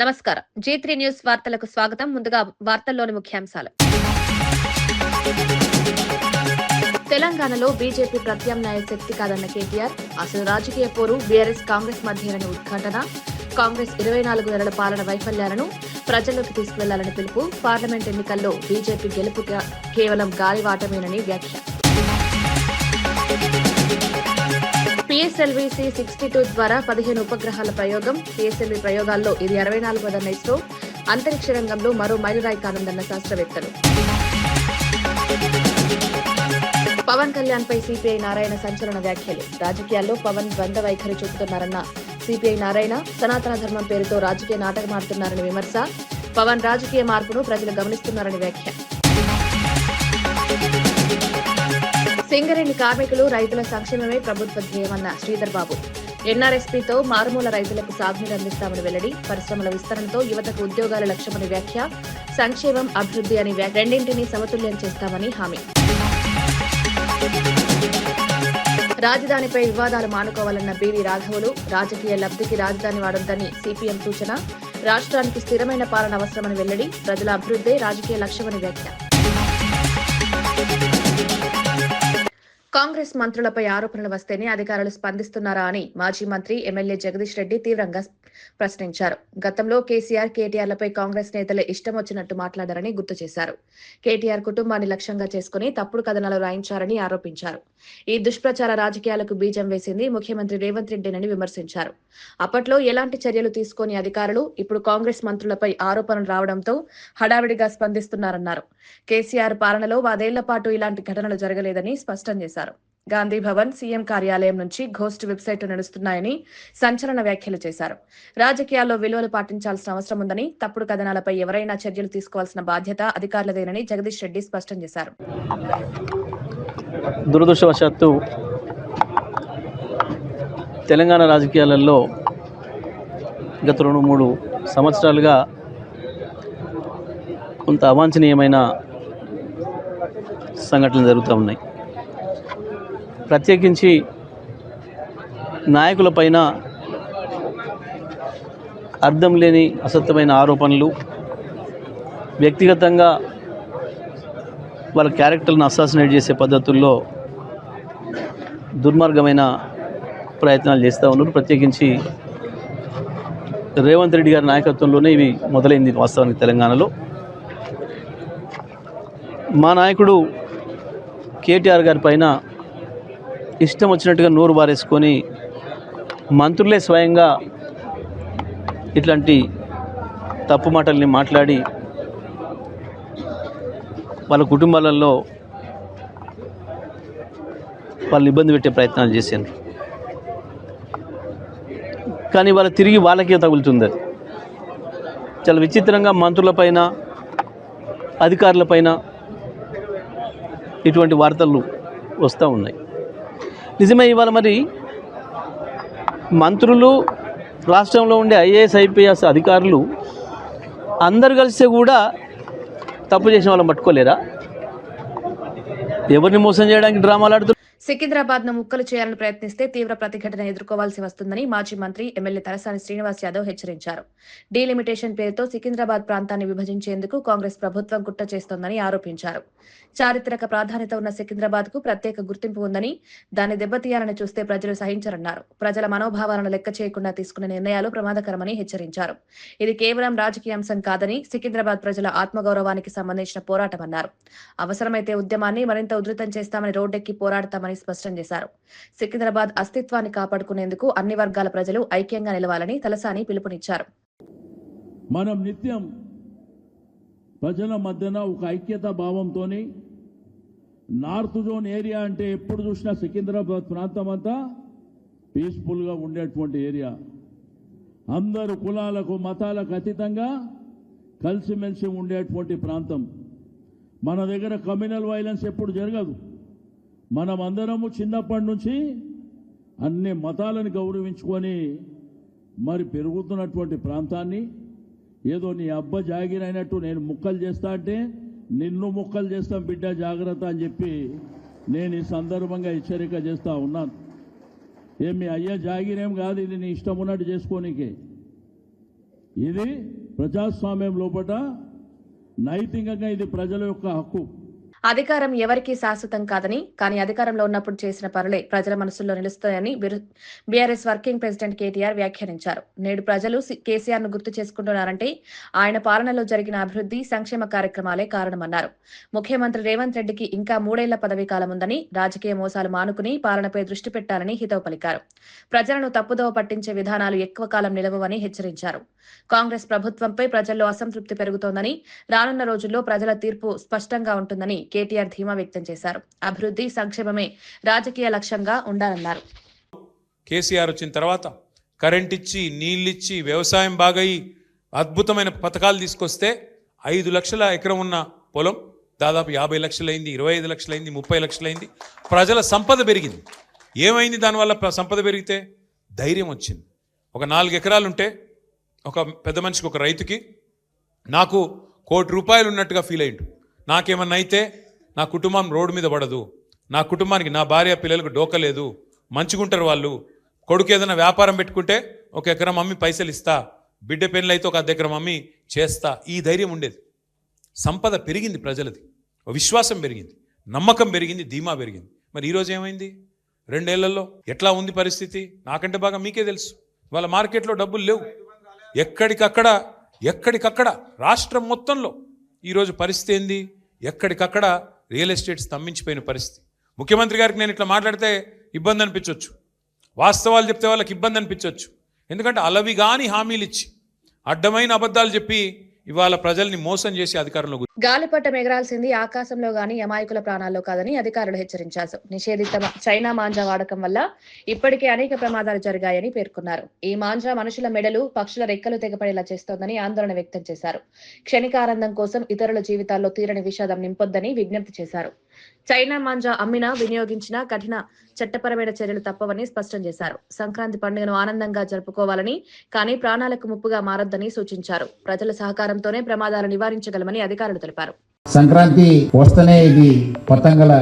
నమస్కారం. G3 news వార్తలకు స్వాగతం. ముందుగా వార్తల్లోని ముఖ్యాంశాలు. తెలంగాణలో బీజేపీ ప్రత్యామ్నాయ శక్తి కాదన్న కేటీఆర్, అసలు రాజకీయ పోరు బీఆర్ఎస్ కాంగ్రెస్ మధ్యేనని ఉద్ఘాటన. కాంగ్రెస్ 24 నెలల పాలన వైఫల్యాలను ప్రజల్లోకి తీసుకువెళ్లాలని పిలుపు. పార్లమెంట్ ఎన్నికల్లో బీజేపీ గెలుపు కేవలం గాలివాటమేనని వ్యాఖ్య. PSLV-C 62 ద్వారా 15 ఉపగ్రహాల ప్రయోగం. PSLV ప్రయోగాల్లో ఇది 64వ ఇస్రో. అంతరిక్ష రంగంలో మరో మైలురాయి కానుందన్న శాస్త్రవేత్తలు. పవన్ కళ్యాణ్ పై సిపిఐ నారాయణ సంచలన వ్యాఖ్యలు. రాజకీయాల్లో పవన్ ద్వంద్వ వైఖరి చూపుతున్నారన్న సిపిఐ నారాయణ, సనాతన ధర్మం పేరుతో రాజకీయ నాటకమాడుతున్నారని విమర్శ. పవన్ రాజకీయ మార్పును ప్రజలు గమనిస్తున్నారని వ్యాఖ్య. సింగరేణి కార్మికులు, రైతుల సంక్షేమమే ప్రభుత్వ ధ్యేయమన్న శ్రీధర్ బాబు. ఎన్ఆర్ఎస్పీతో మారుమూల రైతులకు సాగునీరు అందిస్తామని వెల్లడి. పరిశ్రమల విస్తరణతో యువతకు ఉద్యోగాల లక్ష్యమని వ్యాఖ్య. సంక్షేమం, అభివృద్ధి అని రెండింటినీ సమతుల్యం చేస్తామని హామీ. రాజధానిపై వివాదాలు మానుకోవాలన్న బీవీ రాఘవులు. రాజకీయ లబ్ధికి రాజధాని వాడొద్దని సిపిఎం సూచన. రాష్ట్రానికి స్థిరమైన పాలన అవసరమని వెల్లడి. ప్రజల అభివృద్ధే రాజకీయ లక్ష్యమని వ్యాఖ్య. కాంగ్రెస్ మంత్రులపై ఆరోపణలు వస్తేనే అధికారులు స్పందిస్తున్నారా అని మాజీ మంత్రి ఎమ్మెల్యే జగదీష్ రెడ్డి తీవ్రంగా ప్రశ్నించారు. గతంలో కేసీఆర్, కేటీఆర్లపై కాంగ్రెస్ నేతలే ఇష్టం వచ్చినట్టు మాట్లాడారని గుర్తు చేశారు. కేటీఆర్ కుటుంబాన్ని లక్ష్యంగా చేసుకుని తప్పుడు కథనాలు రాయించారని ఆరోపించారు. ఈ దుష్ప్రచార రాజకీయాలకు బీజం వేసింది ముఖ్యమంత్రి రేవంత్ రెడ్డినని విమర్శించారు. అప్పట్లో ఎలాంటి చర్యలు తీసుకోని అధికారులు ఇప్పుడు కాంగ్రెస్ మంత్రులపై ఆరోపణలు రావడంతో హడావిడిగా స్పందిస్తున్నారన్నారు. కేసీఆర్ పాలనలో 10 ఏళ్ల పాటు ఇలాంటి ఘటనలు జరగలేదని స్పష్టం చేశారు. గాంధీ భవన్, సీఎం కార్యాలయం నుంచి ఘోస్ట్ వెబ్సైట్లు నడుస్తున్నాయని సంచలన వ్యాఖ్యలు చేశారు. రాజకీయాల్లో విలువలు పాటించాల్సిన అవసరం ఉందని, తప్పుడు కథనాలపై ఎవరైనా చర్యలు తీసుకోవాల్సిన బాధ్యత అధికారులదేనని జగదీష్ రెడ్డి స్పష్టం చేశారు. దురదృష్టవశాత్తు తెలంగాణ రాజకీయాలలో గత 2-3 సంవత్సరాలుగా కొంత అవాంఛనీయమైన సంఘటనలు జరుగుతూ ఉన్నాయి. ప్రత్యేకించి నాయకులపైన అర్థం లేని అసత్యమైన ఆరోపణలు, వ్యక్తిగతంగా వాళ్ళ క్యారెక్టర్లను అసాసినేట్ చేసే పద్ధతుల్లో దుర్మార్గమైన ప్రయత్నాలు చేస్తూ ఉన్నారు. ప్రత్యేకించి రేవంత్ రెడ్డి గారి నాయకత్వంలోనే ఇవి మొదలైంది. వాస్తవానికి తెలంగాణలో మా నాయకుడు కేటీఆర్ గారి పైన ఇష్టం వచ్చినట్టుగా నోరు బారేసుకొని మంత్రులే స్వయంగా ఇట్లాంటి తప్పు మాటల్ని మాట్లాడి వాళ్ళ కుటుంబాలలో వాళ్ళని ఇబ్బంది పెట్టే ప్రయత్నాలు చేశారు. కానీ వాళ్ళ తిరిగి వాళ్ళకే తగులుతుంది. అది చాలా విచిత్రంగా మంత్రులపైన, అధికారులపైన ఇటువంటి వార్తలు వస్తూ ఉన్నాయి. నిజమే, ఇవాళ మరి మంత్రులు, రాష్ట్రంలో ఉండే ఐఏఎస్, ఐపీఎస్ అధికారులు అందరు కలిస్తే కూడా తప్పు చేసిన వాళ్ళని పట్టుకోలేరా? ఎవరిని మోసం చేయడానికి డ్రామాలు ఆడుతున్నారు? సికింద్రాబాద్ ను ముక్కలు చేయాలని ప్రయత్నిస్తే తీవ్ర ప్రతిఘటన ఎదుర్కోవాల్సి వస్తుందని మాజీ మంత్రి ఎమ్మెల్యే తలసాని శ్రీనివాస్ యాదవ్ హెచ్చరించారు. డీలిమిటేషన్ పేరుతో సికింద్రాబాద్ ప్రాంతాన్ని విభజించేందుకు కాంగ్రెస్ ప్రభుత్వం కుట్ర చేస్తోందని ఆరోపించారు. చారిత్రక ప్రాధాన్యత ఉన్న సికింద్రాబాద్ కు ప్రత్యేక గుర్తింపు ఉందని, దాన్ని దెబ్బతీయాలని చూస్తే ప్రజలు సహించరన్నారు. ప్రజల మనోభావాలను లెక్క చేయకుండా తీసుకునే నిర్ణయాలు ప్రమాదకరమని హెచ్చరించారు. ఇది కేవలం రాజకీయ అంశం కాదని, సికింద్రాబాద్ ప్రజల ఆత్మగౌరవానికి సంబంధించిన పోరాటమన్నారు. అవసరమైతే ఉద్యమాన్ని మరింత ఉధృతం చేస్తామని, రోడ్డెక్కి పోరాడతామని స్పష్టం చేశారు. సికింద్రాబాద్ అస్తిత్వాన్ని కాపాడుకునేందుకు అన్ని వర్గాల ప్రజలు ఐక్యంగా నిలవాలని తలసాని పిలుపునిచ్చారు. మనం నిత్యం ప్రజల మధ్యన ఒక ఐక్యతా భావంతో, నార్త్ జోన్ ఏరియా అంటే ఎప్పుడు చూసినా సికింద్రాబాద్ ప్రాంతం అంతా పీస్ఫుల్గా ఉండేటువంటి ఏరియా. అందరూ కులాలకు, మతాలకు అతీతంగా కలిసిమెలిసి ఉండేటువంటి ప్రాంతం. మన దగ్గర కమ్యూనల్ వైలెన్స్ ఎప్పుడు జరగదు. మనం అందరము చిన్నప్పటి నుంచి అన్ని మతాలను గౌరవించుకొని మరి పెరుగుతున్నటువంటి ప్రాంతాన్ని ఏదో నీ అబ్బ జాగిరైనట్టు నేను ముక్కలు చేస్తా అంటే నిన్ను ముక్కలు చేస్తాం బిడ్డ జాగ్రత్త అని చెప్పి నేను ఈ సందర్భంగా హెచ్చరిక చేస్తా ఉన్నాను. ఏమి అయ్యా జాగిరేం కాదు, ఇది నీ ఇష్టం ఉన్నట్టు చేసుకోనికే. ఇది ప్రజాస్వామ్యం లోపట నైతికంగా ఇది ప్రజల యొక్క హక్కు. అధికారం ఎవరికీ శాశ్వతం కాదని, కానీ అధికారంలో ఉన్నప్పుడు చేసిన పనులే ప్రజల మనసుల్లో నిలుస్తాయని బీఆర్ఎస్ వర్కింగ్ ప్రెసిడెంట్ కేటీఆర్ వ్యాఖ్యానించారు. నేడు ప్రజలు కేసీఆర్ ను గుర్తు చేసుకుంటున్నారంటే ఆయన పాలనలో జరిగిన అభివృద్ధి, సంక్షేమ కార్యక్రమాలే కారణమన్నారు. ముఖ్యమంత్రి రేవంత్ రెడ్డికి ఇంకా 3 ఏళ్ల పదవీ కాలం ఉందని, రాజకీయ మోసాలు మానుకుని పాలనపై దృష్టి పెట్టాలని హితవు పలికారు. ప్రజలను తప్పుదోవ పట్టించే విధానాలు ఎక్కువ కాలం నిలవవని హెచ్చరించారు. కాంగ్రెస్ ప్రభుత్వంపై ప్రజల్లో అసంతృప్తి పెరుగుతోందని, రానున్న రోజుల్లో ప్రజల తీర్పు స్పష్టంగా ఉంటుందని కేటీఆర్ ధీమా వ్యక్తం చేశారు. అభివృద్ధి, సంక్షేమమే రాజకీయ లక్ష్యంగా ఉండాలన్నారు. కేసీఆర్ వచ్చిన తర్వాత కరెంట్ ఇచ్చి, నీళ్ళిచ్చి, వ్యవసాయం బాగయి అద్భుతమైన పథకాలు తీసుకొస్తే 5 లక్షల ఎకరం ఉన్న పొలం దాదాపు 50 లక్షలైంది, 25 లక్షలైంది, 30 లక్షలైంది. ప్రజల సంపద పెరిగింది. ఏమైంది దానివల్ల? సంపద పెరిగితే ధైర్యం వచ్చింది. ఒక 4 ఎకరాలు ఉంటే ఒక పెద్ద మనిషికి, ఒక రైతుకి నాకు ₹1 కోటి ఉన్నట్టుగా ఫీల్ అయ్యిండు. నాకేమన్నా అయితే నా కుటుంబం రోడ్డు మీద పడదు, నా కుటుంబానికి, నా భార్య పిల్లలకు డోకలేదు, మంచిగుంటారు వాళ్ళు. కొడుకు ఏదైనా వ్యాపారం పెట్టుకుంటే 1 ఎకరం అమ్మి పైసలు ఇస్తా, బిడ్డ పెళ్ళి అయితే 1 ఎకరం అమ్మి చేస్తా, ఈ ధైర్యం ఉండేది. సంపద పెరిగింది, ప్రజలది విశ్వాసం పెరిగింది, నమ్మకం పెరిగింది, ధీమా పెరిగింది. మరి ఈరోజు ఏమైంది? 2 ఏళ్లలో ఎట్లా ఉంది పరిస్థితి? నాకంటే బాగా మీకే తెలుసు. వాళ్ళ మార్కెట్లో డబ్బులు లేవు. ఎక్కడికక్కడ రాష్ట్రం మొత్తంలో ఈరోజు పరిస్థితి ఏంది? ఎక్కడికక్కడ రియల్ ఎస్టేట్ స్తంభించిపోయిన పరిస్థితి. ముఖ్యమంత్రి గారికి నేను ఇట్లా మాట్లాడితే ఇబ్బంది అనిపించవచ్చు, వాస్తవాలు చెప్తే వాళ్ళకి ఇబ్బంది అనిపించవచ్చు. ఎందుకంటే అలవిగాని హామీలు ఇచ్చి, అడ్డమైన అబద్ధాలు చెప్పి ఇవాళ ప్రజల్ని మోసం చేసి అధికారంలో గాలిపటం ఎగరాల్సింది ఆకాశంలో గాని అమాయకుల ప్రాణాల్లో కాదని అధికారులు హెచ్చరించారు. నిషేధిత చైనా మాంజా వాడకం వల్ల ఇప్పటికే అనేక ప్రమాదాలు జరిగాయని పేర్కొన్నారు. ఈ మాంజా మనుషుల మెడలు, పక్షుల రెక్కలు తెగపడేలా చేస్తోందని ఆందోళన వ్యక్తం చేశారు. క్షణికానందం కోసం ఇతరుల జీవితాల్లో తీరని విషాదం నింపొద్దని విజ్ఞప్తి చేశారు. చైనా మాంజా అమ్మినా, వినియోగించినా కఠిన చట్టపరమైన చర్యలు తప్పవని స్పష్టం చేశారు. సంక్రాంతి పండుగను ఆనందంగా జరుపుకోవాలని, కానీ ప్రాణాలకు ముప్పుగా మారొద్దని సూచించారు. ప్రజల సహకారంతోనే ప్రమాదాలు నివారించగలమని అధికారులు తెలిపారు. సంక్రాంతి వస్తేనే ఇది పతంగల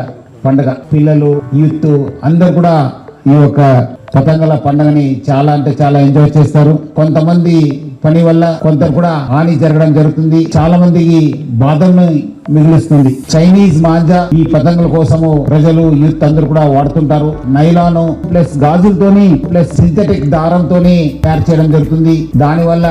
పండుగ. పిల్లలు, యూత్ అందరూ కూడా ఈ యొక్క పతంగల పండుగని చాలా అంటే చాలా ఎంజాయ్ చేస్తారు. కొంతమంది పని వల్ల కొంత కూడా హాని జరగడం జరుగుతుంది. చాలా మందికి బాధను మిగులుస్తుంది. చైనీస్ మాంజా ఈ పతంగుల కోసము ప్రజలు, యూత్ అందరూ కూడా వాడుతుంటారు. నైలాను ప్లస్ గాజులతోని ప్లస్ సింథటిక్ దారంతోని తయారు చేయడం జరుగుతుంది. దాని వల్ల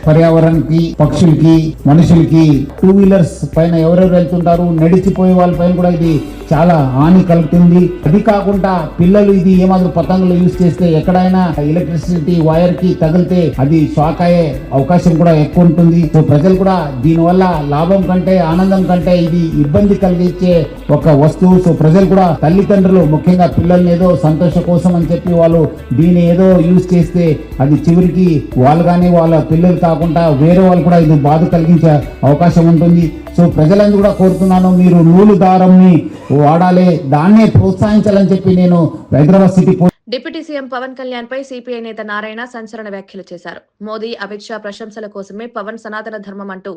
పర్యావరణానికి, పక్షులకి, మనుషులకి, 2 వీలర్స్ పైన ఎవరెవరు వెళ్తుంటారు, నడిచిపోయే వాళ్ళ పైన కూడా ఇది చాలా హాని కలుగుతుంది. అది కాకుండా పిల్లలు ఇది ఏమాత్రం పతంగులు యూజ్ చేస్తే ఎక్కడైనా ఎలక్ట్రిసిటీ వైర్ కి తగిలితే అది షాక్ అయ్యే అవకాశం కూడా ఎక్కువ ఉంటుంది. సో ప్రజలు కూడా దీనివల్ల లాభం కంటే, ఆనందం కంటే ఇది ఇబ్బంది కలిగించే ఒక వస్తువు. సో ప్రజలు కూడా, తల్లిదండ్రులు ముఖ్యంగా పిల్లల్ని ఏదో సంతోషం కోసం అని చెప్పి వాళ్ళు దీన్ని ఏదో యూజ్ చేస్తే అది చివరికి వాళ్ళు కానీ వాళ్ళ పిల్లలు కాకుండా వేరే వాళ్ళు కూడా ఇది బాధ కలిగించే అవకాశం ఉంటుంది. సో ప్రజలందరూ కూడా కోరుతున్నాను, మీరు నూలు దారంని వాడాలి, దాన్నే ప్రోత్సహించాలని చెప్పి నేను Hyderabad city deputy CM Pawan Kalyan పై సిపిఐ నేత నారాయణ సంచలన వ్యాఖ్యలు చేశారు. మోదీ, అమిత్ షా ప్రశంసల కోసమే పవన్ సనాతన ధర్మం అంటూ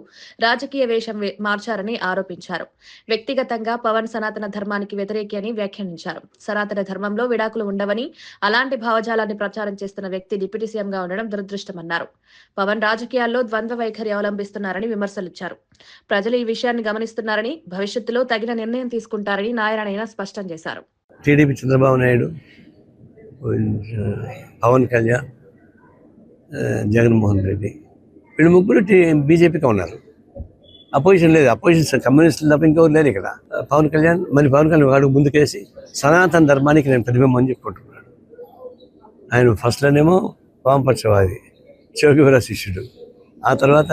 రాజకీయ వేషం మార్చారని ఆరోపించారు. వ్యక్తిగతంగా పవన్ సనాతన ధర్మానికి వ్యతిరేకి అని వ్యాఖ్యానించారు. సనాతన ధర్మంలో విడాకులు ఉండవని, అలాంటి భావజాలాన్ని ప్రచారం చేస్తున్న వ్యక్తి డిప్యూటీ సీఎంగా ఉండడం దురదృష్టమన్నారు. పవన్ రాజకీయాల్లో ద్వంద్వ వైఖరి అవలంబిస్తున్నారని విమర్శలిచ్చారు. ప్రజలు ఈ విషయాన్ని గమనిస్తున్నారని, భవిష్యత్తులో తగిన నిర్ణయం తీసుకుంటారని నారాయణ స్పష్టం చేశారు. టీడీపీ చంద్రబాబు నాయుడు, పవన్ కళ్యాణ్, జగన్మోహన్ రెడ్డి వీళ్ళు ముగ్గురు బీజేపీగా ఉన్నారు. అపోజిషన్ లేదు. అపోజిషన్ కమ్యూనిస్టులు తప్ప ఇంకెవరు లేరు ఇక్కడ. పవన్ కళ్యాణ్ వాడు ముందుకేసి సనాతన ధర్మానికి నేను ప్రతిబింబం అని చెప్పుకుంటున్నాడు. ఆయన ఫస్ట్లోనేమో వామపక్షవాది, చౌకవీర శిష్యుడు, ఆ తర్వాత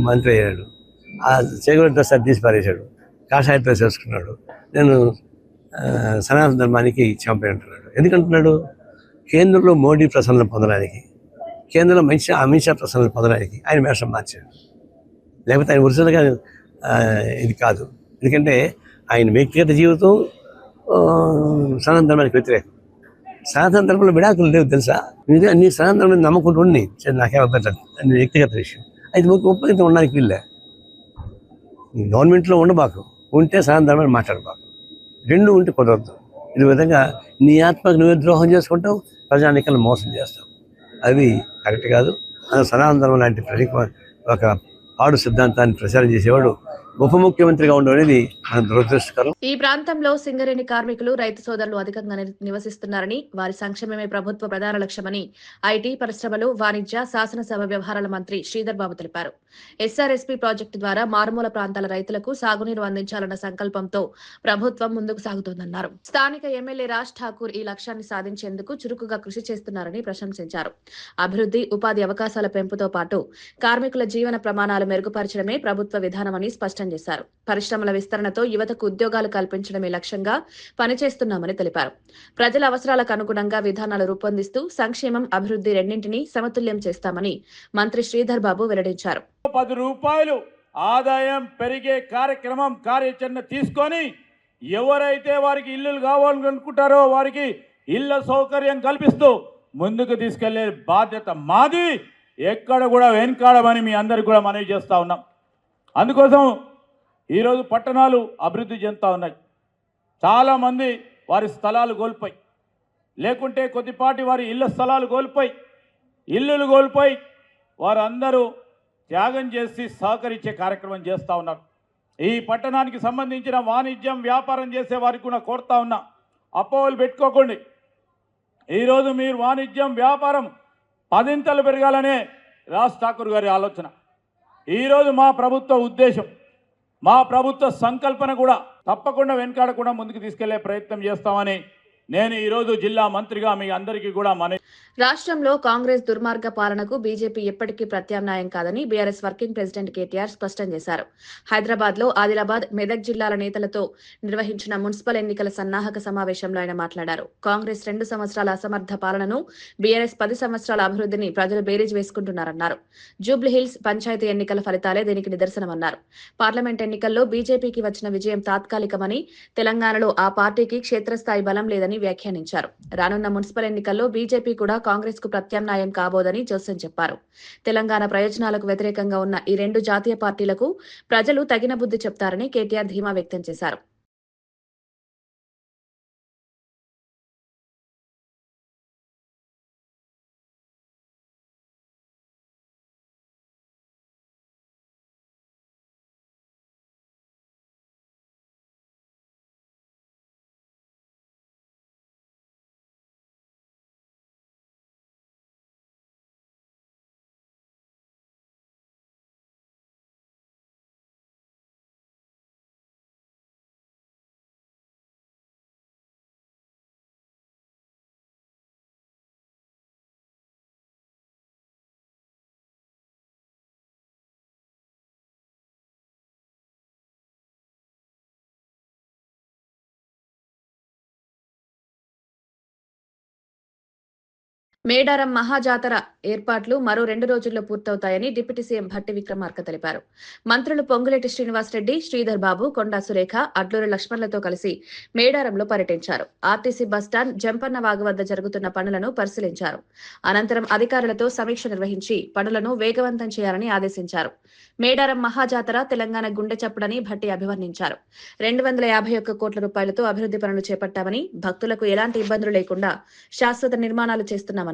మంత్రి అయ్యాడు. ఆ చేకూర డ్రెస్ తీసి పారేశాడు, కాషాయ డ్రెస్ వేసుకున్నాడు. నేను సనాతన ధర్మానికి ఛాంపియన్ అంటున్నాడు. ఎందుకంటున్నాడు? కేంద్రంలో మోడీ ప్రసన్నలు పొందడానికి, కేంద్రంలో అమిత్ షా ప్రసన్నలు పొందడానికి ఆయన వేషం మార్చాడు. లేకపోతే ఆయన ఒరిజినల్గా ఇది కాదు. ఎందుకంటే ఆయన వ్యక్తిగత జీవితం సనాతన ధర్మానికి వ్యతిరేకం. సనాతన ధర్మంలో విడాకులు లేవు తెలుసా? నీ సనాతన ధర్మం నమ్మకుంటూ ఉండి నాకే అభ్యంతరం, అని వ్యక్తిగత విషయం. అయితే ఒప్పందం ఉండడానికి వీళ్ళే. గవర్నమెంట్లో ఉండబాకు, ఉంటే సనాతన ధర్మాన్ని మాట్లాడబాకు. రెండు ఉంటే కుదరద్దు. ఈ విధంగా నీ ఆత్మకు నువ్వే ద్రోహం చేసుకుంటావు, ప్రజానికలను మోసం చేస్తావు. అవి కరెక్ట్ కాదు. సనాతన ధర్మం లాంటి ఒక పాడు సిద్ధాంతాన్ని ప్రచారం చేసేవాడు ఉప ముఖ్యమంత్రిగా ఉండడం అనేది మన దురదృష్టకరం. ఈ ప్రాంతంలో సింగరేణి కార్మికులు, రైతు సోదరులు అధికంగా నివసిస్తున్నారని, వారి సంక్షేమమే ప్రభుత్వ ప్రధాన లక్ష్యమని ఐటీ, పరిశ్రమలు, వాణిజ్య, శాసనసభ వ్యవహారాల మంత్రి శ్రీధర్ బాబు తెలిపారు. ఎస్ఆర్ఎస్పీ ప్రాజెక్టు ద్వారా మారుమూల ప్రాంతాల రైతులకు సాగునీరు అందించాలన్న సంకల్పంతో ప్రభుత్వం ముందుకు సాగుతోందన్నారు. స్థానిక ఎమ్మెల్యే రాజ్ ఠాకూర్ ఈ లక్ష్యాన్ని సాధించేందుకు చురుకుగా కృషి చేస్తున్నారని ప్రశంసించారు. అభివృద్ధి, ఉపాధి అవకాశాల పెంపుతో పాటు కార్మికుల జీవన ప్రమాణాలు మెరుగుపరచడమే ప్రభుత్వ విధానమని స్పష్టం చేశారు. పరిశ్రమల విస్తరణతో యువతకు ఉద్యోగాలు కల్పించడమే లక్ష్యంగా పనిచేస్తున్నామని తెలిపారు. ప్రజల అవసరాలకు అనుగుణంగా విధానాలు రూపొందిస్తూ సంక్షేమం, అభివృద్ధి రెండింటినీ సమతుల్యం చేస్తామని మంత్రి శ్రీధర్ బాబు వెల్లడించారు. 10 రూపాయలు ఆదాయం పెరిగే కార్యాచరణ తీసుకొని ఎవరైతే వారికి ఇల్లులు కావాలనుకుంటారో వారికి ఇళ్ల సౌకర్యం కల్పిస్తూ ముందుకు తీసుకెళ్లే బాధ్యత మాది. ఎక్కడ కూడా వెనుకాడమని మీ అందరికి కూడా మనవి చేస్తా ఉన్నాం. అందుకోసం ఈరోజు పట్టణాలు అభివృద్ధి చెందుతూ ఉన్నాయి. చాలామంది వారి స్థలాలు కోల్పోయి, లేకుంటే కొద్దిపాటి వారి ఇళ్ల స్థలాలు కోల్పోయి, ఇల్లులు కోల్పోయి వారందరూ త్యాగం చేసి సహకరించే కార్యక్రమం చేస్తూ ఉన్నారు. ఈ పట్టణానికి సంబంధించిన వాణిజ్యం, వ్యాపారం చేసే వారికి కూడా కోరుతా ఉన్నా, అపోహలు పెట్టుకోకండి. ఈరోజు మీరు వాణిజ్యం, వ్యాపారం 10 పెరగాలనే రాజ్ ఠాకూర్ గారి ఆలోచన. ఈరోజు మా ప్రభుత్వ ఉద్దేశం, మా ప్రభుత్వ సంకల్పన కూడా తప్పకుండా వెనకాడకుండా ముందుకు తీసుకెళ్లే ప్రయత్నం చేస్తామని నేను ఈరోజు జిల్లా మంత్రిగా మీ అందరికీ కూడా రాష్ట్రంలో కాంగ్రెస్ దుర్మార్గ పాలనకు బీజేపీ ఎప్పటికీ ప్రత్యామ్నాయం కాదని బీఆర్ఎస్ వర్కింగ్ ప్రెసిడెంట్ కేటీఆర్ స్పష్టం చేశారు. హైదరాబాద్ లో ఆదిలాబాద్, మెదక్ జిల్లాల నేతలతో నిర్వహించిన మున్సిపల్ ఎన్నికల సన్నాహక సమావేశంలో ఆయన మాట్లాడారు. కాంగ్రెస్ 2 సంవత్సరాల అసమర్థ పాలనను, బీఆర్ఎస్ 10 సంవత్సరాల అభివృద్ధిని ప్రజలు బేరీజ్ వేసుకుంటున్నారన్నారు. జూబ్లీహిల్స్ పంచాయతీ ఎన్నికల ఫలితాలే దీనికి నిదర్శనమన్నారు. పార్లమెంట్ ఎన్నికల్లో బీజేపీకి వచ్చిన విజయం తాత్కాలికమని, తెలంగాణలో ఆ పార్టీకి క్షేత్రస్థాయి బలం లేదని వ్యాఖ్యానించారు. రానున్న మున్సిపల్ ఎన్నికల్లో బీజేపీ కూడా కాంగ్రెస్ కు ప్రత్యామ్నాయం కాబోదని జోసెన్ చెప్పారు. తెలంగాణ ప్రయోజనాలకు వ్యతిరేకంగా ఉన్న ఈ 2 జాతీయ పార్టీలకు ప్రజలు తగిన బుద్ధి చెప్తారని కేటీఆర్ ధీమా వ్యక్తం చేశారు. మేడారం మహాజాతర ఏర్పాట్లు మరో 2 రోజుల్లో పూర్తవుతాయని డిప్యూటీ సీఎం భట్టి విక్రమార్క తెలిపారు. మంత్రులు పొంగులేటి శ్రీనివాసరెడ్డి, శ్రీధర్ బాబు, కొండా సురేఖ, అడ్లూరి లక్ష్మణ్లతో కలిసి మేడారంలో పర్యటించారు. ఆర్టీసీ బస్టాండ్, జంపన్న వాగు వద్ద జరుగుతున్న పనులను పరిశీలించారు. అనంతరం అధికారులతో సమీక్ష నిర్వహించి పనులను వేగవంతం చేయాలని ఆదేశించారు. మేడారం మహాజాతర తెలంగాణ గుండె చప్పుడని భట్టి అభివర్ణించారు. 251 కోట్ల రూపాయలతో అభివృద్ధి పనులు చేపట్టామని, భక్తులకు ఎలాంటి ఇబ్బందులు లేకుండా శాశ్వత నిర్మాణాలు చేస్తున్నామన్నారు.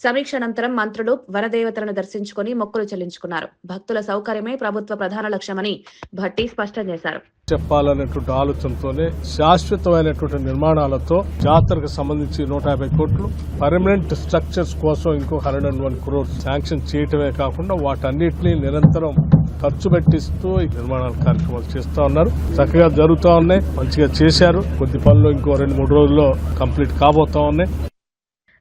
సమీక్ష అనంతరం మంత్రులు వనదేవతలను దర్శించుకుని మొక్కులు చెల్లించుకున్నారు. భక్తుల సౌకర్యమే ప్రభుత్వ ప్రధాన లక్ష్యమని భట్టి స్పష్టం చేశారు. చెప్పాలనేటువంటి ఆలోచనతోనే శాశ్వతమైనటువంటి నిర్మాణాలతో జాతరకు సంబంధించి 150 కోట్లు, పర్మనెంట్ స్ట్రక్చర్స్ కోసం ఇంకో 101 crores శాంక్షన్ చేయటమే కాకుండా వాటన్నిటినీ నిరంతరం ఖర్చు పెట్టిస్తూ ఈ నిర్మాణాల కార్యక్రమాలు చేస్తూ ఉన్నారు. చక్కగా జరుగుతూ ఉన్నాయి, మంచిగా చేశారు. కొద్ది పనులు ఇంకో 2-3 రోజుల్లో కంప్లీట్ కాబోతా ఉన్నాయి.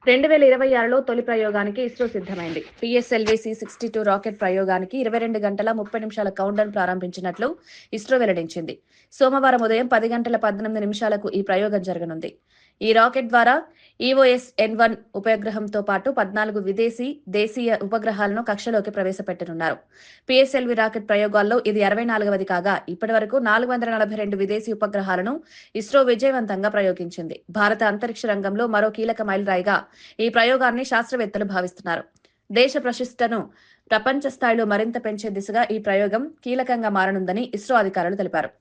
2026లో తొలి ప్రయోగానికి ఇస్రో సిద్ధమైంది. పిఎస్ఎల్వి C-62 రాకెట్ ప్రయోగానికి 22 గంటల 30 నిమిషాల కౌంట్డౌన్ ప్రారంభించినట్లు ఇస్రో వెల్లడించింది. సోమవారం ఉదయం 10 గంటల 18 నిమిషాలకు ఈ ప్రయోగం జరగనుంది. ఈ రాకెట్ ద్వారా EOS-N1 ఉపగ్రహంతో పాటు 14 విదేశీ, దేశీయ ఉపగ్రహాలను కక్షలోకి ప్రవేశపెట్టనున్నారు. పిఎస్ఎల్వి రాకెట్ ప్రయోగాల్లో ఇది 64వది కాగా ఇప్పటి వరకు 442 విదేశీ ఉపగ్రహాలను ఇస్రో విజయవంతంగా ప్రయోగించింది. భారత అంతరిక్ష రంగంలో మరో కీలక మైలురాయిగా ఈ ప్రయోగాన్ని శాస్త్రవేత్తలు భావిస్తున్నారు. దేశ ప్రతిష్టను ప్రపంచ స్థాయిలో మరింత పెంచే దిశగా ఈ ప్రయోగం కీలకంగా మారనుందని ఇస్రో అధికారులు తెలిపారు.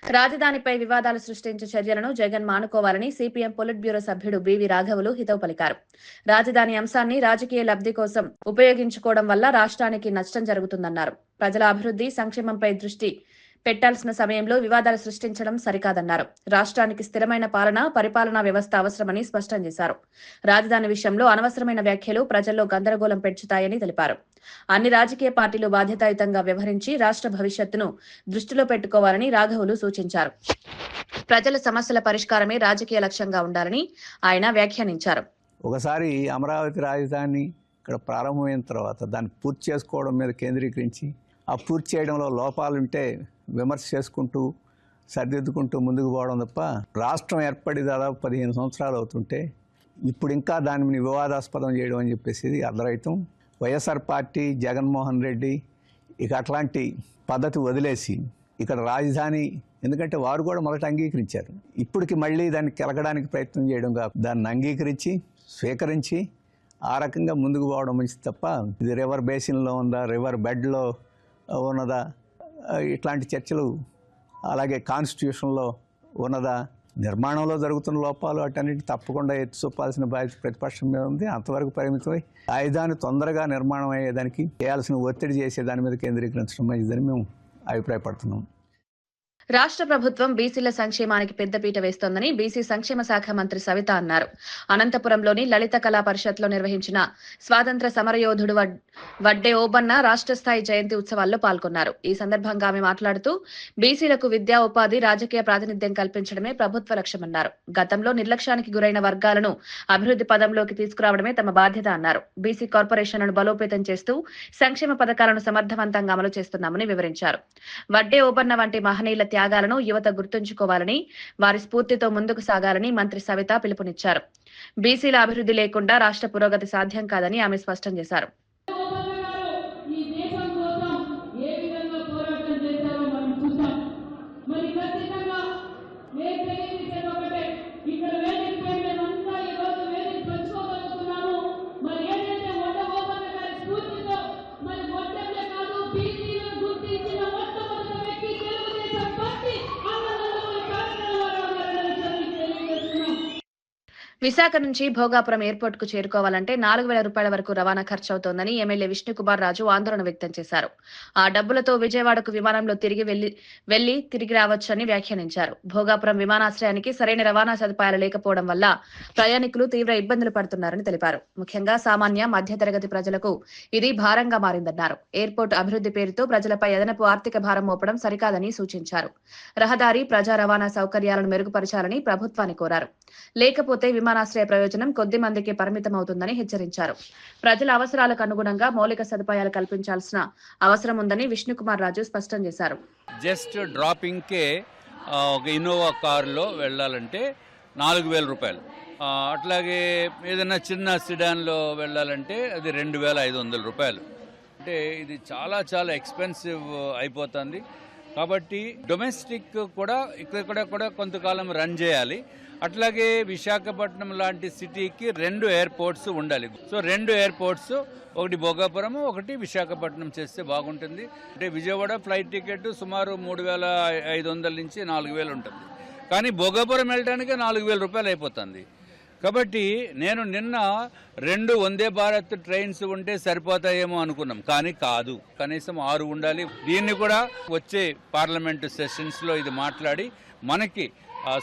రాజధానిపై వివాదాలు సృష్టించే చర్యలను జగన్ మానుకోవాలని సిపిఎం పొలిట్ బ్యూరో సభ్యుడు బివి రాఘవులు హితవు పలికారు. రాజధాని అంశాన్ని రాజకీయ లబ్ధి కోసం ఉపయోగించుకోవడం వల్ల రాష్ట్రానికి నష్టం జరుగుతుందన్నారు. ప్రజల అభివృద్ధి, సంక్షేమంపై దృష్టి పెట్టాల్సిన సమయంలో వివాదాలు సృష్టించడం సరికాదన్నారు. రాష్ట్రానికి స్థిరమైన పరిపాలనా వ్యవస్థ అవసరమని స్పష్టం చేశారు. రాజధాని విషయంలో అనవసరమైన వ్యాఖ్యలు ప్రజల్లో గందరగోళం పెంచుతాయని తెలిపారు. అన్ని రాజకీయ పార్టీలు బాధ్యతాయుతంగా వ్యవహరించి రాష్ట్ర భవిష్యత్తును దృష్టిలో పెట్టుకోవాలని రాఘవులు సూచించారు. ప్రజల సమస్యల పరిష్కారమే రాజకీయ లక్ష్యంగా ఉండాలని ఆయన వ్యాఖ్యానించారు. ఒకసారి అమరావతి రాజధాని ఇక్కడ ప్రారంభమైన తర్వాత దాన్ని పూర్తి చేసుకోవడం మీద కేంద్రీకరించి ఆ పూర్తి చేయడంలో లోపాలుంటే విమర్శ చేసుకుంటూ సరిదిద్దుకుంటూ ముందుకు పోవడం తప్ప రాష్ట్రం ఏర్పడి దాదాపు 15 సంవత్సరాలు అవుతుంటే ఇప్పుడు ఇంకా దాన్ని వివాదాస్పదం చేయడం అని చెప్పేసి ఇది అర్ధరహితం. వైఎస్ఆర్ పార్టీ, జగన్మోహన్ రెడ్డి ఇక అట్లాంటి పద్ధతి వదిలేసి ఇక్కడ రాజధాని, ఎందుకంటే వారు కూడా మొదట అంగీకరించారు, ఇప్పటికి మళ్ళీ దాన్ని కెలకడానికి ప్రయత్నం చేయడం కాదు, దాన్ని అంగీకరించి స్వీకరించి ఆ రకంగా ముందుకు పోవడం మంచిది తప్ప ఇది రివర్ బేసిన్లో ఉందా, రివర్ బెడ్లో ఉన్నదా, ఇట్లాంటి చర్చలు, అలాగే కాన్స్టిట్యూషన్లో ఉన్నదా, నిర్మాణంలో జరుగుతున్న లోపాలు వాటన్నిటి తప్పకుండా ఎత్తి చూపాల్సిన బాధ్యత ప్రతిపక్షం మీద ఉంది. అంతవరకు పరిమితమై రాజధాని తొందరగా నిర్మాణం అయ్యేదానికి చేయాల్సిన ఒత్తిడి చేసేదాని మీద కేంద్రీకరించడం మంచిదని మేము అభిప్రాయపడుతున్నాం. రాష్ట్ర ప్రభుత్వం బీసీల సంక్షేమానికి పెద్దపీట వేస్తోందని బీసీ సంక్షేమ శాఖ మంత్రి సవిత అన్నారు. అనంతపురంలోని లలిత కళా పరిషత్లో నిర్వహించిన స్వాతంత్ర సమరయోధుడు వడ్డే ఓబన్న రాష్ట్ర స్థాయి జయంతి ఉత్సవాల్లో పాల్గొన్నారు. ఈ సందర్భంగా ఆమె మాట్లాడుతూ బీసీలకు విద్యా, ఉపాధి, రాజకీయ ప్రాతినిధ్యం కల్పించడమే ప్రభుత్వ లక్ష్యమన్నారు. గతంలో నిర్లక్ష్యానికి గురైన వర్గాలను అభివృద్ధి పదంలోకి తీసుకురావడమే తమ బాధ్యత అన్నారు. బీసీ కార్పొరేషన్లను బలోపేతం చేస్తూ సంక్షేమ పథకాలను సమర్థవంతంగా అమలు చేస్తున్నామని వివరించారు. వడ్డే ఓబన్న వంటి మహనీయుల త్యాగాలను యువత గుర్తుంచుకోవాలని, వారి స్ఫూర్తితో ముందుకు సాగాలని మంత్రి సవిత పిలుపునిచ్చారు. బీసీల అభివృద్ధి లేకుండా రాష్ట్ర పురోగతి సాధ్యం కాదని ఆమె స్పష్టం చేశారు. విశాఖ నుంచి భోగాపురం ఎయిర్పోర్ట్ కు చేరుకోవాలంటే 4,000 రూపాయల వరకు రవాణా ఖర్చు అవుతోందని ఎమ్మెల్యే విష్ణుకుమార్ రాజు ఆందోళన వ్యక్తం చేశారు. ఆ డబ్బులతో విజయవాడకు విమానంలో తిరిగి రావచ్చని వ్యాఖ్యానించారు. భోగాపురం విమానాశ్రయానికి సరైన రవాణా సదుపాయాలు లేకపోవడం వల్ల ప్రయాణికులు తీవ్ర ఇబ్బందులు పడుతున్నారని తెలిపారు. ముఖ్యంగా సామాన్య, మధ్యతరగతి ప్రజలకు ఇది భారంగా మారిందన్నారు. ఎయిర్పోర్ట్ అభివృద్ధి పేరుతో ప్రజలపై అదనపు ఆర్థిక భారం మోపడం సరికాదని సూచించారు. రహదారి, ప్రజా రవాణా సౌకర్యాలను మెరుగుపరచాలని ప్రభుత్వాన్ని కోరారు. లేకపోతే విమానాశ్రయ ప్రయోజనం కొద్ది మందికి పరిమితమవుతుందని హెచ్చరించారు. ప్రజల అవసరాలకు అనుగుణంగా మౌలిక సదుపాయాలు కల్పించాల్సిన అవసరం ఉందని విష్ణుకుమార్ రాజు స్పష్టం చేశారు. జస్ట్ డ్రాపింగ్ కే ఒక ఇన్నోవా కారులో వెళ్ళాలంటే 4,000 రూపాయలు, అట్లాగే ఏదైనా చిన్న సిడాన్లో వెళ్ళాలంటే అది 2,500 రూపాయలు. అంటే ఇది చాలా చాలా ఎక్స్పెన్సివ్ అయిపోతుంది. కాబట్టి డొమెస్టిక్ కూడా ఇక్కడ కూడా కొంతకాలం రన్ చేయాలి. అట్లాగే విశాఖపట్నం లాంటి సిటీకి 2 ఎయిర్పోర్ట్స్ ఉండాలి. సో 2 ఎయిర్పోర్ట్స్, ఒకటి భోగాపురం, ఒకటి విశాఖపట్నం చేస్తే బాగుంటుంది. అంటే విజయవాడ ఫ్లైట్ టికెట్ సుమారు 3,500 నుంచి 4,000 ఉంటుంది. కానీ భోగాపురం వెళ్ళడానికి 4,000 రూపాయలు అయిపోతుంది. కాబట్టి నేను నిన్న 2 వందే భారత్ ట్రైన్స్ ఉంటే సరిపోతాయేమో అనుకున్నాం, కానీ కాదు, కనీసం 6 ఉండాలి. దీన్ని కూడా వచ్చే పార్లమెంటు సెషన్స్లో ఇది మాట్లాడి మనకి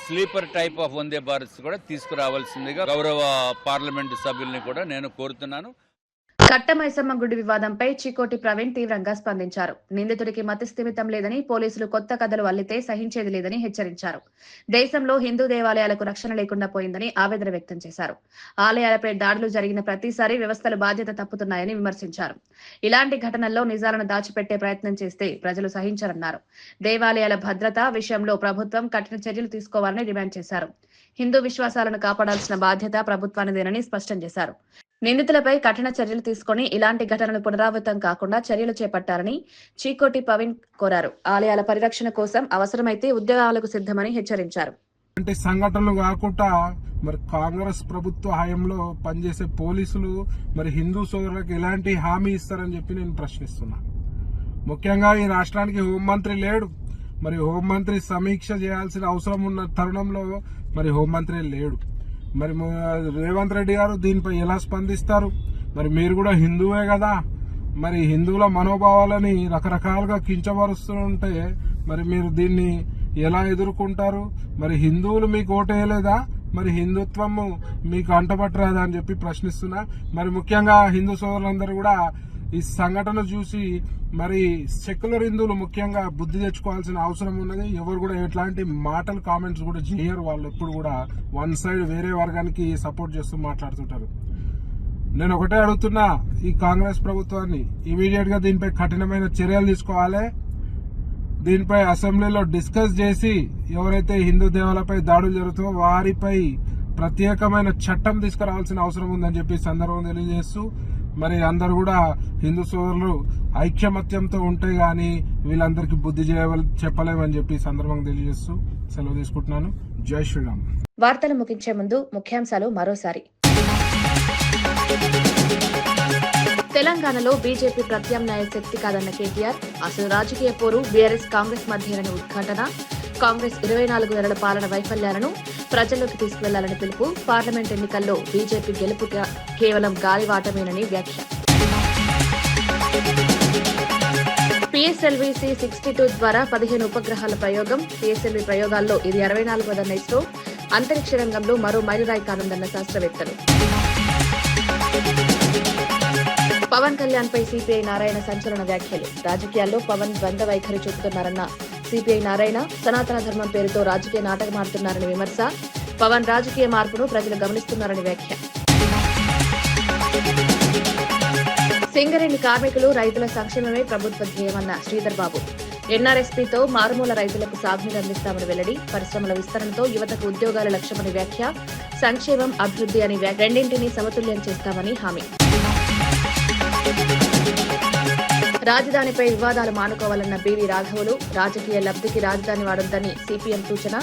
స్లీపర్ టైప్ ఆఫ్ వందే భారత్స్ కూడా తీసుకురావాల్సిందిగా గౌరవ పార్లమెంటు సభ్యుల్ని కూడా నేను కోరుతున్నాను. కట్టమైసమ్మ గుడి వివాదంపై చీకోటి ప్రవీణ్ తీవ్రంగా స్పందించారు. నిందితుడికి మతి స్థిమితం లేదని, పోలీసులు కొత్త కథలు అల్లితే సహించేది లేదని హెచ్చరించారు. దేశంలో హిందూ దేవాలయాలకు రక్షణ లేకుండా పోయిందని ఆవేదన వ్యక్తం చేశారు. ఆలయాలపై దాడులు జరిగిన ప్రతిసారి వ్యవస్థలు బాధ్యత తప్పుతున్నాయని విమర్శించారు. ఇలాంటి ఘటనల్లో నిజాలను దాచిపెట్టే ప్రయత్నం చేస్తే ప్రజలు సహించరన్నారు. దేవాలయాల భద్రత విషయంలో ప్రభుత్వం కఠిన చర్యలు తీసుకోవాలని డిమాండ్ చేశారు. హిందూ విశ్వాసాలను కాపాడాల్సిన బాధ్యత ప్రభుత్వానిదేనని స్పష్టం చేశారు. నిందితులపై కఠిన చర్యలు తీసుకుని ఇలాంటి ఘటనలు పునరావృతం కాకుండా చర్యలు చేపట్టాలని చీకోటి ప్రవీణ్ కోరారు. ఆలయాల పరిరక్షణ కోసం అవసరమైతే ఉద్యోగాలకు సిద్ధమని హెచ్చరించారు. అంటే సంఘటనలు కాకుండా మరి కాంగ్రెస్ ప్రభుత్వ హయాంలో పనిచేసే పోలీసులు మరి హిందూ సోదరులకు ఎలాంటి హామీ ఇస్తారని చెప్పి నేను ప్రశ్నిస్తున్నా. ముఖ్యంగా ఈ రాష్ట్రానికి హోంమంత్రి లేడు, మరి హోంమంత్రి సమీక్ష చేయాల్సిన అవసరం ఉన్న తరుణంలో మరి హోంమంత్రి లేడు. మరి రేవంత్ రెడ్డి గారు దీనిపై ఎలా స్పందిస్తారు? మరి మీరు కూడా హిందువే కదా, మరి హిందువుల మనోభావాలని రకరకాలుగా కించపరుస్తుంటే మరి మీరు దీన్ని ఎలా ఎదుర్కొంటారు? మరి హిందువులు మీకు ఓటేయలేదా? మరి హిందుత్వము మీకు అంటపట్టరాదా అని చెప్పి ప్రశ్నిస్తున్నా. మరి ముఖ్యంగా హిందూ సోదరులందరూ కూడా ఈ సంఘటన చూసి మరి సెక్యులర్ హిందువులు ముఖ్యంగా బుద్ధి తెచ్చుకోవాల్సిన అవసరం ఉన్నది. ఎవరు కూడా ఎట్లాంటి మాటలు కామెంట్స్ కూడా చేయరు. వాళ్ళు ఎప్పుడు కూడా వన్ సైడ్ వేరే వర్గానికి సపోర్ట్ చేస్తూ మాట్లాడుతుంటారు. నేను ఒకటే అడుగుతున్నా, ఈ కాంగ్రెస్ ప్రభుత్వాన్ని ఇమీడియట్ గా దీనిపై కఠినమైన చర్యలు తీసుకోవాలి. దీనిపై అసెంబ్లీలో డిస్కస్ చేసి ఎవరైతే హిందూ దేవాలయాలపై దాడులు జరుగుతాయో వారిపై ప్రత్యేకమైన చట్టం తీసుకురావాల్సిన అవసరం ఉందని చెప్పి సందర్భం తెలియజేస్తూ, మరి అందరూ కూడా హిందూ సోదరులు ఐక్యమత్యంతో ఉంటే గాని వీళ్ళందరికీ బుద్ధి చెప్పలేమని చెప్పి సందర్భంగా తెలియజేస్తూ సెలవు తీసుకుంటున్నాను. జై శ్రీరామ్. వార్తలు ముగించే ముందు ముఖ్యాంశాలు మరోసారి. తెలంగాణలో బీజేపీ ప్రత్యామ్నాయ శక్తి కాదన్న కేటీఆర్, అసలు రాజకీయ పోరు బీఆర్ఎస్ కాంగ్రెస్ మధ్యేనని ఉద్ఘాటన. కాంగ్రెస్ 24 నెలల పాలన వైఫల్యాలను ప్రజల్లోకి తీసుకువెళ్లాలని పిలుపు. పార్లమెంట్ ఎన్నికల్లో బీజేపీ గెలుపు కేవలం గాలివాటమేనని వ్యాఖ్య. PSLV-C 62 ద్వారా 15 ఉపగ్రహాల ప్రయోగం. PSLV ప్రయోగాల్లో ఇది 64వ ఇస్రో. అంతరిక్ష రంగంలో మరో మైలురాయి కానుందన్న శాస్త్రవేత్తలు. పవన్ కళ్యాణ్ పై సిపిఐ నారాయణ సంచలన వ్యాఖ్యలు. రాజకీయాల్లో పవన్ ద్వంద్వ వైఖరి చూపుతున్నారన్న సిపిఐ నారాయణ, సనాతన ధర్మం పేరుతో రాజకీయ నాటకమాడుతున్నారని విమర్శ. పవన్ రాజకీయ మార్పును ప్రజలు గమనిస్తున్నారని వ్యాఖ్య. సింగరేణి కార్మికులు, రైతుల సంక్షేమమే ప్రభుత్వ ధ్యేయమన్న శ్రీధర్ బాబు. ఎన్ఆర్ఎస్పీతో మారుమూల రైతులకు సాగునీరు అందిస్తామని వెల్లడి. పరిశ్రమల విస్తరణతో యువతకు ఉద్యోగాల లక్ష్యమని వ్యాఖ్య. సంక్షేమం, అభివృద్ధి అని రెండింటినీ సమతుల్యం చేస్తామని హామీ. రాజధానిపై వివాదాలు మానుకోవాలన్న బీవీ రాఘవులు. రాజకీయ లబ్ధికి రాజధాని వాడొద్దని సిపిఎం సూచన.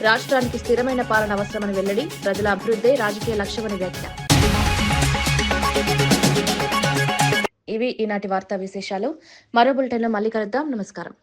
రాష్ట్రానికి స్థిరమైన పాలన అవసరమని వెల్లడి. ప్రజల అభివృద్ధే రాజకీయ లక్ష్యమని వ్యాఖ్య. ఇవి ఈనాటి వార్తా విశేషాలు. మరో బులెటిన్లో మళ్ళీ కలుద్దాం. నమస్కారం.